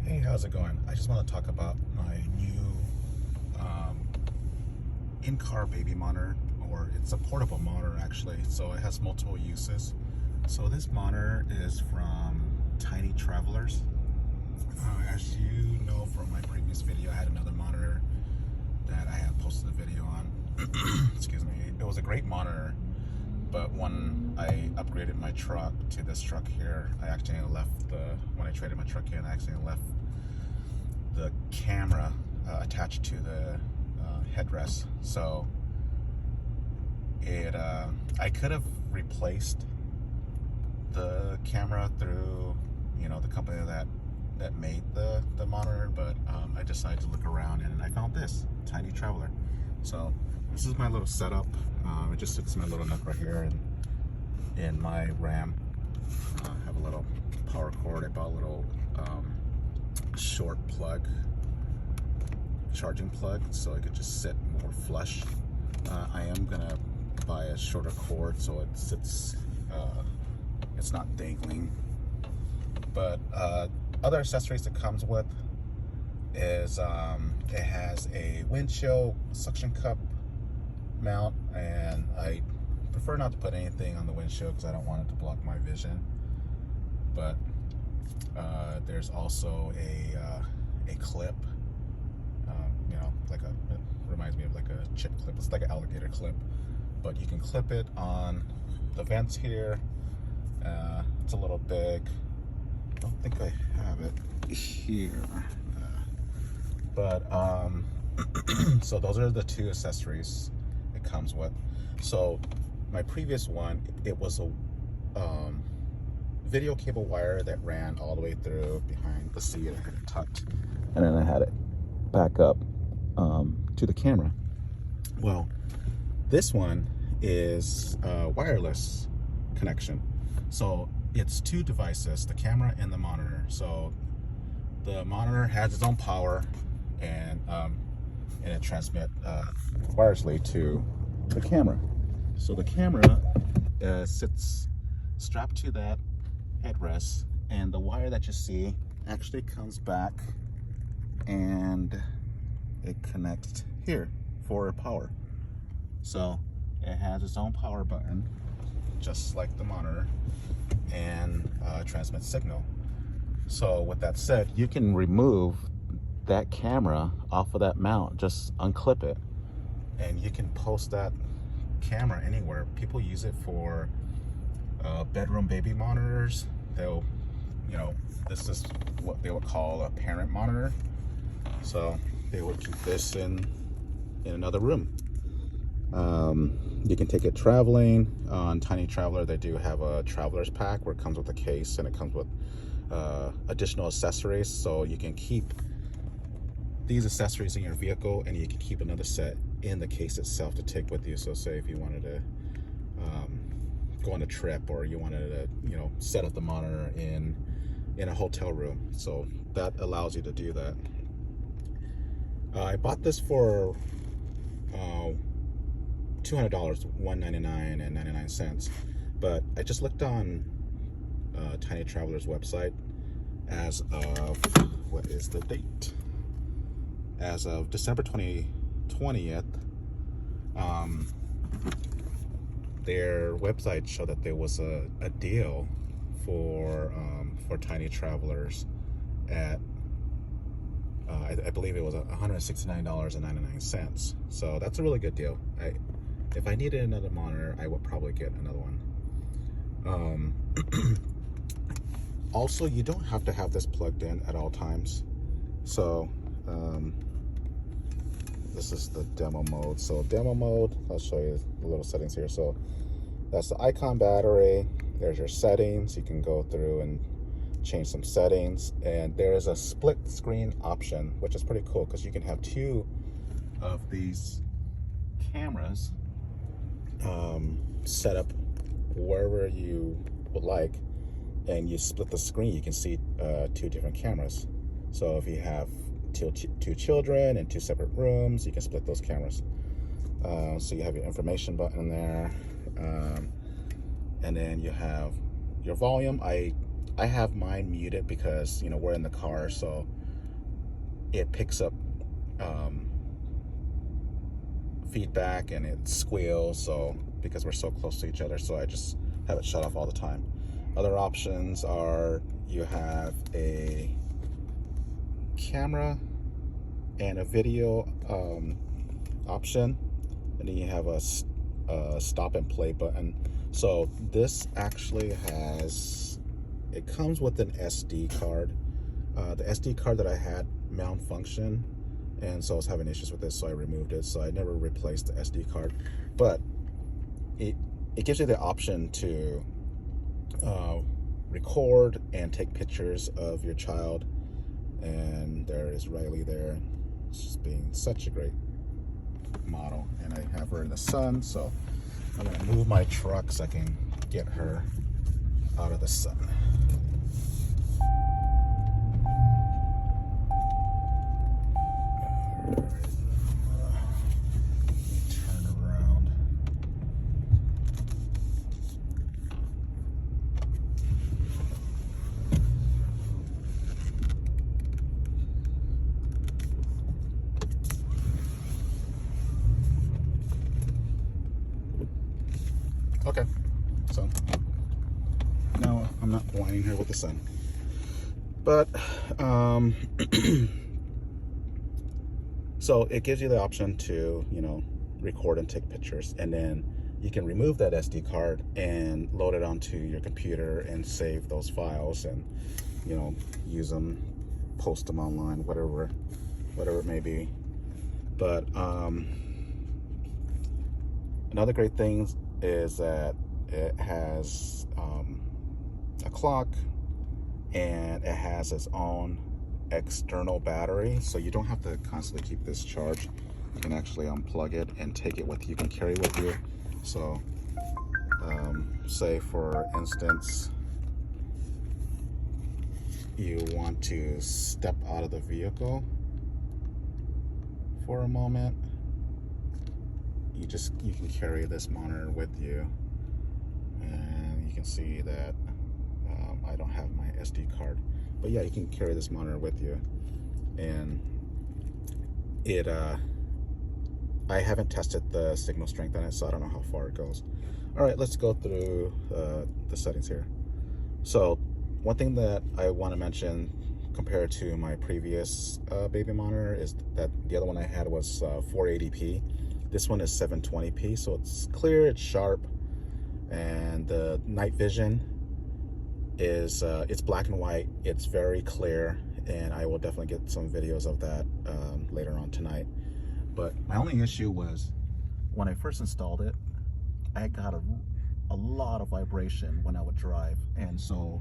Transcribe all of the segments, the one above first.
Hey, how's it going? I just want to talk about my new um, in-car baby monitor, or it's a portable monitor actually, so it has multiple uses. So this monitor is from Tiny Travelers. As you know from my previous video, I had another monitor that I had posted a video on. Excuse me. It was a great monitor, but when I upgraded my truck to this truck here, I accidentally left when I traded my truck in, I accidentally left the camera attached to the headrest. So I could have replaced the camera through, the company that made the monitor, but I decided to look around and I found this Tiny Traveler. So this is my little setup. It just sits in my little nook right here, and in my RAM, I have a little power cord. I bought a little short plug, charging plug, so I could just sit more flush. I am gonna buy a shorter cord so it sits, it's not dangling. But other accessories it comes with is it has a windshield suction cup mount, and I prefer not to put anything on the windshield because I don't want it to block my vision. But there's also a clip, it reminds me of like a chip clip. It's like an alligator clip, but you can clip it on the vents here. It's a little big. I don't think I have it here, but so those are the two accessories it comes with. So my previous one, it was a video cable wire that ran all the way through behind the seat. I had it tucked, and then I had it back up to the camera. Well, this one is a wireless connection. So it's two devices, the camera and the monitor. So the monitor has its own power, and it transmits wirelessly to the camera. So the camera sits strapped to that headrest, and the wire that you see actually comes back and it connects here for power. So it has its own power button, just like the monitor, and transmits signal. So with that said, you can remove that camera off of that mount, just unclip it, and you can post that camera anywhere. People use it for bedroom baby monitors. They'll, this is what they would call a parent monitor. So they would keep this in another room. You can take it traveling. On Tiny Traveler, they do have a traveler's pack where it comes with a case and it comes with additional accessories, so you can keep these accessories in your vehicle, and you can keep another set in the case itself to take with you. So say if you wanted to go on a trip, or you wanted to set up the monitor in a hotel room, so that allows you to do that. I bought this for $200, $199.99, but I just looked on Tiny Traveler's website as of, what is the date? As of December 20th, their website showed that there was a deal for Tiny Travelers at I believe it was $169.99. So that's a really good deal. If I needed another monitor, I would probably get another one. Also, you don't have to have this plugged in at all times. So this is the demo mode. So demo mode, I'll show you the little settings here. So that's the icon battery. There's your settings. You can go through and change some settings, and there is a split screen option, which is pretty cool because you can have two of these cameras set up wherever you would like, and you split the screen. You can see two different cameras. So if you have two children in two separate rooms, you can split those cameras. So you have your information button there, and then you have your volume. I I have mine muted because, you know, we're in the car, so it picks up feedback and it squeals, so because we're so close to each other, so I just have it shut off all the time. Other options are you have a camera and a video option, and then you have a stop and play button. So this actually has, it comes with an SD card. The SD card that I had malfunctioned, and so I was having issues with this, so I removed it. So I never replaced the SD card, but it gives you the option to record and take pictures of your child. And there is Riley there. It's just being such a great model, and I have her in the sun, so I'm gonna move my truck so I can get her out of the sun. Turn around. Okay, so now I'm not blinding her with the sun, but so it gives you the option to, you know, record and take pictures, and then you can remove that SD card and load it onto your computer and save those files, and, you know, use them, post them online, whatever it may be. But another great thing is that it has a clock, and it has its own external battery, so you don't have to constantly keep this charged. You can actually unplug it and take it with you. You can carry with you. So say for instance you want to step out of the vehicle for a moment, you can carry this monitor with you, and you can see that I don't have my SD card, but yeah, you can carry this monitor with you. And it I haven't tested the signal strength on it, so I don't know how far it goes. All right, let's go through the settings here. So one thing that I want to mention compared to my previous baby monitor is that the other one I had was 480p. This one is 720p, so it's clear, it's sharp, and the night vision is it's black and white. It's very clear, and I will definitely get some videos of that later on tonight. But my only issue was when I first installed it, I got a lot of vibration when I would drive, and so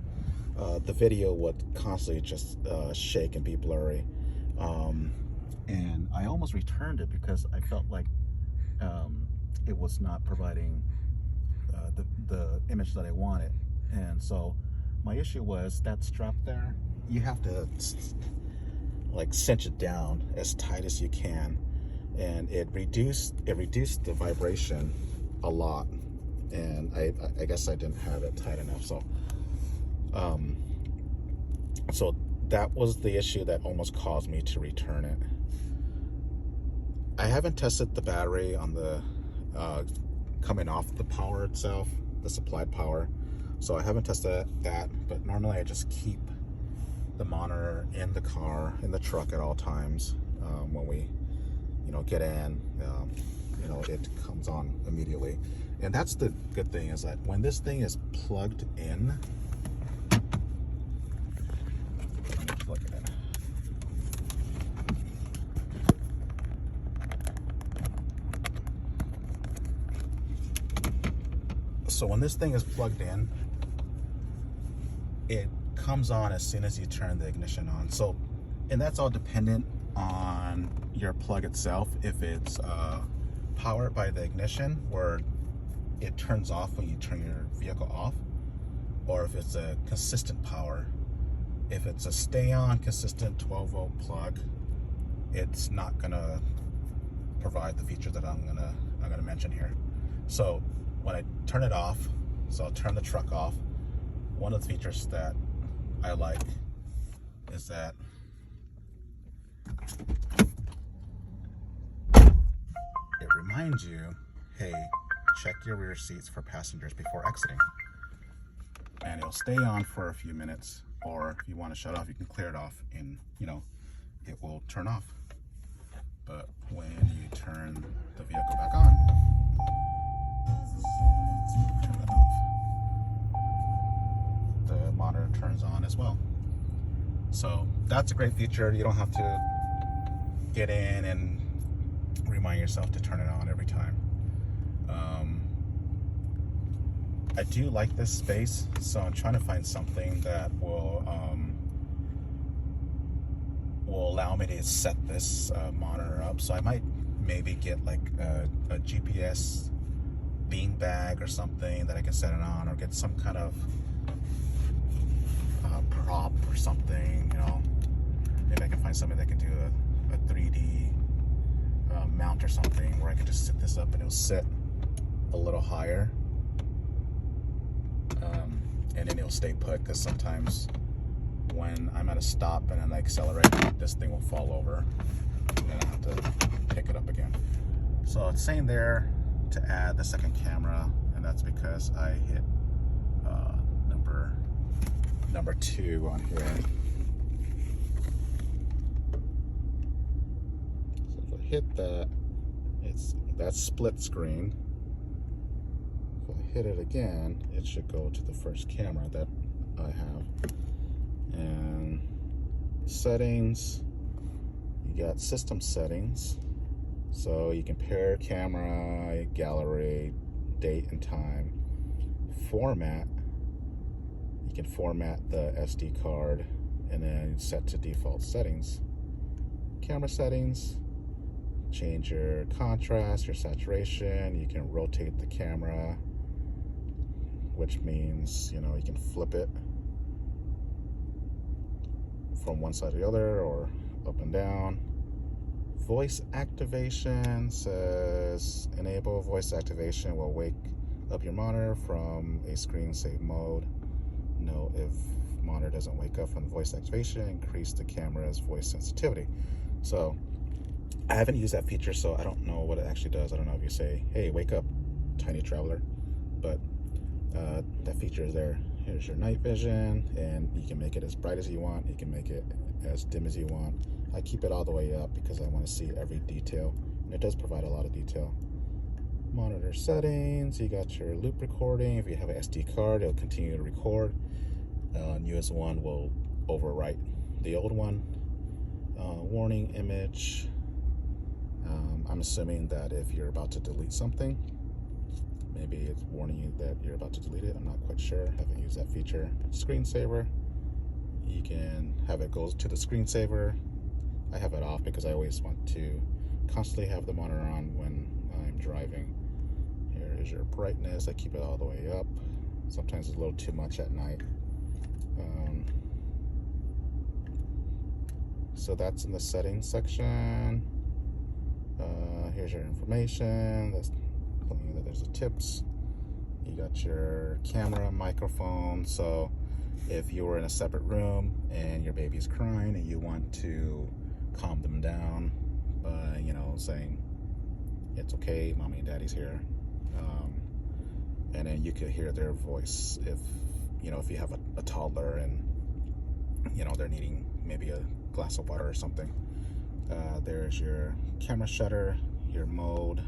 the video would constantly just shake and be blurry, and I almost returned it because I felt like it was not providing the image that I wanted. And so my issue was that strap there, you have to like cinch it down as tight as you can, and it reduced the vibration a lot, and I guess I didn't have it tight enough. So so that was the issue that almost caused me to return it. I haven't tested the battery on the coming off the power itself, the supplied power, so I haven't tested that. But normally I just keep the monitor in the car, in the truck at all times. When we, you know, get in, you know, it comes on immediately. And that's the good thing, is that when this thing is plugged in, plug it in. So when this thing is plugged in, it comes on as soon as you turn the ignition on. So, and that's all dependent on your plug itself. If it's powered by the ignition, where it turns off when you turn your vehicle off, or if it's a consistent power. If it's a stay on consistent 12-volt plug, it's not gonna provide the feature that I'm gonna mention here. So when I turn it off, so I'll turn the truck off, one of the features that I like is that it reminds you, hey, check your rear seats for passengers before exiting. And it'll stay on for a few minutes, or if you want to shut off, you can clear it off and, you know, it will turn off. But when you turn the vehicle back on, turn that off, the monitor turns on as well. So that's a great feature. You don't have to get in and remind yourself to turn it on every time. I do like this space, so I'm trying to find something that will allow me to set this monitor up. So I might maybe get like a GPS bean bag or something that I can set it on, or get some kind of prop or something, you know. Maybe I can find something that can do a 3D mount or something where I can just sit this up and it'll sit a little higher, and then it'll stay put, because sometimes when I'm at a stop and then I accelerate, this thing will fall over and then I have to pick it up again. So it's saying there to add the second camera, and that's because I hit number 2 on here. So if I hit that, that's split screen. If I hit it again, it should go to the first camera that I have. And settings, you got system settings, so you can pair camera, gallery, date and time. Format, you can format the SD card and then set to default settings. Camera settings, change your contrast, your saturation. You can rotate the camera, which means, you know, you can flip it from one side to the other or up and down. Voice activation says enable voice activation will wake up your monitor from a screen save mode. Note if monitor doesn't wake up from voice activation, increase the camera's voice sensitivity. So I haven't used that feature, so I don't know what it actually does. I don't know if you say, hey, wake up, tiny traveler, but that feature is there. Here's your night vision, and you can make it as bright as you want. You can make it as dim as you want. I keep it all the way up because I want to see every detail, and it does provide a lot of detail. Monitor settings, you got your loop recording. If you have an SD card, it'll continue to record. Newest one will overwrite the old one. Warning image. I'm assuming that if you're about to delete something, maybe it's warning you that you're about to delete it. I'm not quite sure. Haven't used that feature. Screensaver. You can have it go to the screensaver. I have it off because I always want to constantly have the monitor on when I'm driving. Here is your brightness. I keep it all the way up. Sometimes it's a little too much at night. So that's in the settings section. Here's your information. That's telling you that there's the tips. You got your camera, microphone. So if you were in a separate room and your baby's crying and you want to calm them down by, you know, saying it's okay, mommy and daddy's here, and then you could hear their voice. If you know, if you have a toddler and you know they're needing maybe a glass of water or something, there's your camera shutter, your mode.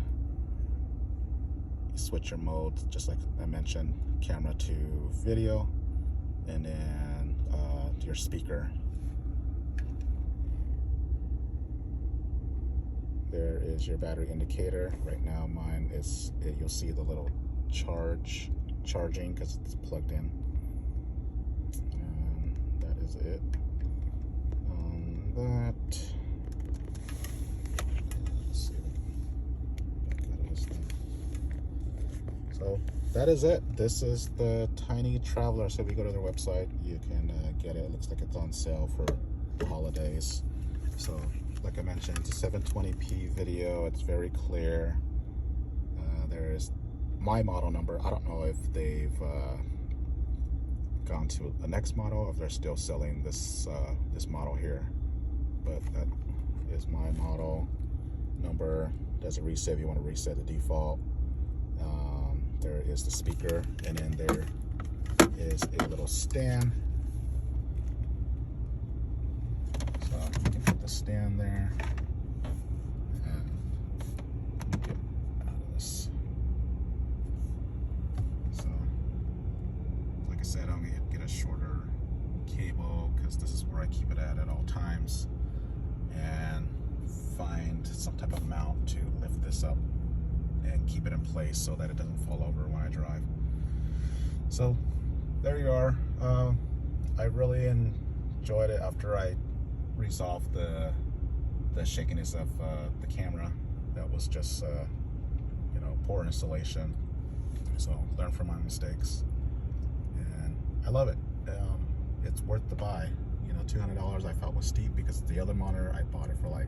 You switch your mode, just like I mentioned, camera to video, and then your speaker. There is your battery indicator. Right now mine is, you'll see the little charging because it's plugged in. And that is it on that. Let's see. Back out of this thing. So that is it. This is the Tiny Traveler. So if you go to their website, you can get it. It looks like it's on sale for the holidays. So like I mentioned, it's a 720p video. It's very clear. There's my model number. I don't know if they've gone to the next model, if they're still selling this this model here. But that is my model number. There's a reset if you want to reset the default. There is the speaker, and then there is a little stand. So you can put the stand there and get out of this. So, like I said, I'm gonna get a shorter cable because this is where I keep it at all times, and find some type of mount to lift this up and keep it in place so that it doesn't fall over when I drive. So there you are. I really enjoyed it after I resolved the shakiness of the camera. That was just you know, poor installation. So learn from my mistakes, and I love it. It's worth the buy. You know, $200 I felt was steep because the other monitor I bought it for like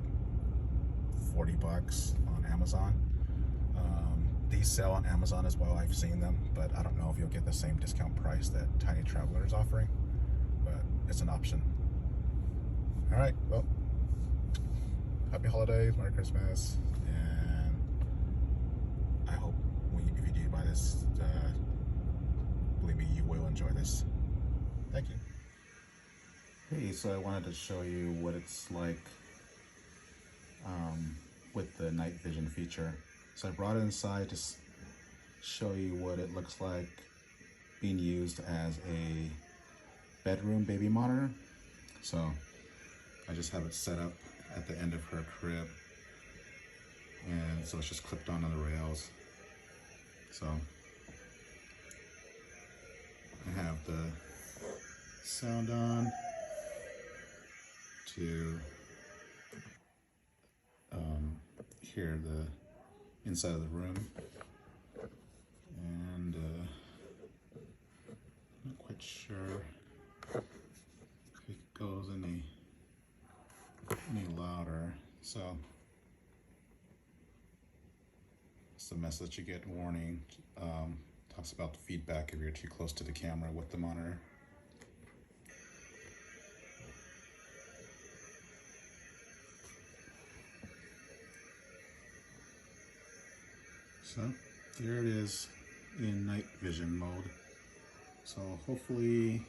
40 bucks on Amazon. These sell on Amazon as well. I've seen them, but I don't know if you'll get the same discount price that Tiny Traveler is offering, but it's an option. All right, well, happy holidays, Merry Christmas, and I hope if you do buy this, believe me, you will enjoy this. Thank you. Hey, so I wanted to show you what it's like with the night vision feature. So I brought it inside to show you what it looks like being used as a bedroom baby monitor. So I just have it set up at the end of her crib, and so it's just clipped onto the rails. So I have the sound on to hear the inside of the room, and I'm not quite sure if it goes any louder. So it's the message you get warning. Talks about the feedback if you're too close to the camera with the monitor. So there it is in night vision mode. So hopefully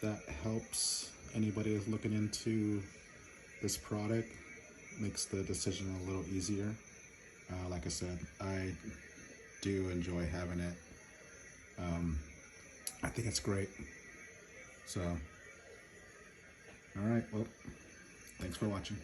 that helps anybody who's looking into this product, makes the decision a little easier. Like I said, I do enjoy having it. I think it's great. So, all right, well, thanks for watching.